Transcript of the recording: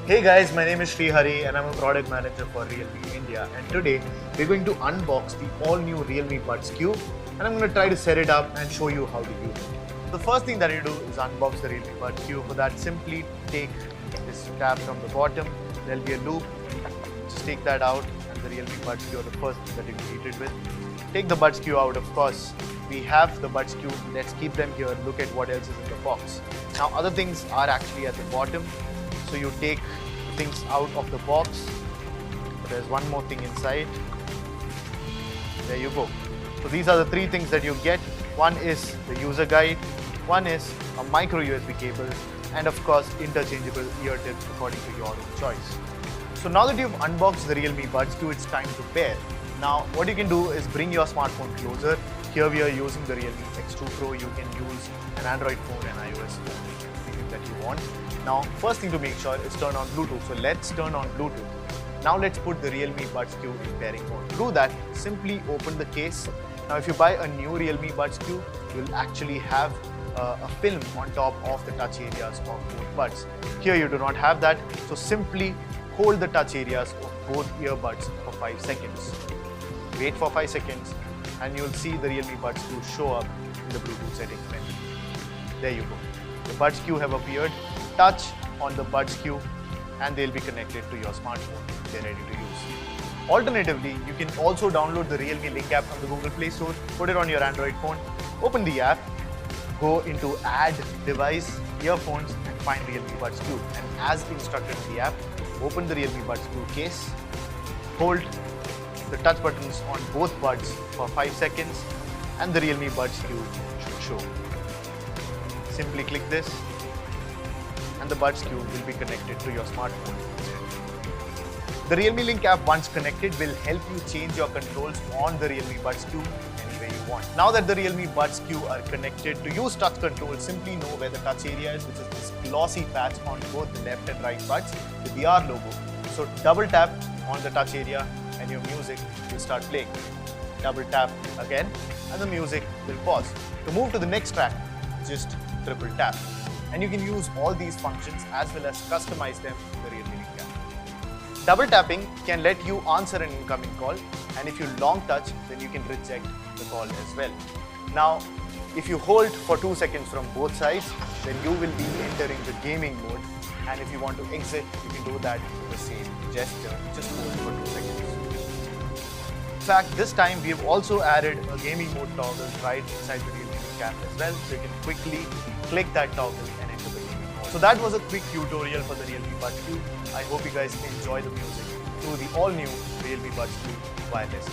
Hey guys, my name is Sri Hari and I'm a product manager for Realme India, and today we're going to unbox the all new Realme Buds Q, and I'm going to try to set it up and show you how to use it. The first thing that you do is unbox the Realme Buds Q. For that, simply take this tab from the bottom. There'll be a loop. Just take that out and the Realme Buds Q are the first thing that you treat it with. Take the Buds Q out, of course. We have the Buds Q. Let's keep them here. Look at what else is in the box. Now, other things are actually at the bottom. So you take things out of the box. There's one more thing inside. There you go. So these are the three things that you get. One is the user guide, one is a micro USB cable, and of course interchangeable ear tips according to your own choice. So now that you've unboxed the Realme Buds Q, it's time to pair. Now what you can do is bring your smartphone closer. Here we are using the Realme X2 Pro. You can use an Android phone and iOS phone, anything that you want. Now, first thing to make sure is turn on Bluetooth. So let's turn on Bluetooth. Now let's put the Realme Buds Q in pairing mode. To do that, simply open the case. Now if you buy a new Realme Buds Q, you'll actually have a film on top of the touch areas of both buds. Here you do not have that, so simply hold the touch areas of both earbuds for 5 seconds. Wait for 5 seconds and you'll see the Realme Buds Q show up in the Bluetooth settings menu. There you go. The Buds Q have appeared. Touch on the Buds Q and they'll be connected to your smartphone. They're ready to use. Alternatively, you can also download the Realme Link app from the Google Play Store, put it on your Android phone, open the app, go into Add Device, Earphones and find Realme Buds Q. And as instructed in the app, open the Realme Buds Q case, hold the touch buttons on both buds for 5 seconds and the Realme Buds Q should show. Simply click this and the Buds Q will be connected to your smartphone. The Realme Link app, once connected, will help you change your controls on the Realme Buds Q any way you want. Now that the Realme Buds Q are connected, to use touch control, simply know where the touch area is, which is this glossy patch on both the left and right buds with the R logo. So double tap on the touch area and your music will start playing. Double tap again and the music will pause. To move to the next track, just triple tap. And you can use all these functions as well as customize them in the Realme Link app. Double tapping can let you answer an incoming call, and if you long touch, then you can reject the call as well. Now, if you hold for 2 seconds from both sides, then you will be entering the gaming mode, and if you want to exit, you can do that with the same gesture, just hold for 2 seconds. In fact, this time we have also added a gaming mode toggle right inside the Realme Link app as well, so you can quickly click that toggle and enter the gaming mode. So that was a quick tutorial for the Realme Buds Q. I hope you guys enjoy the music through the all-new Realme Buds Q wireless.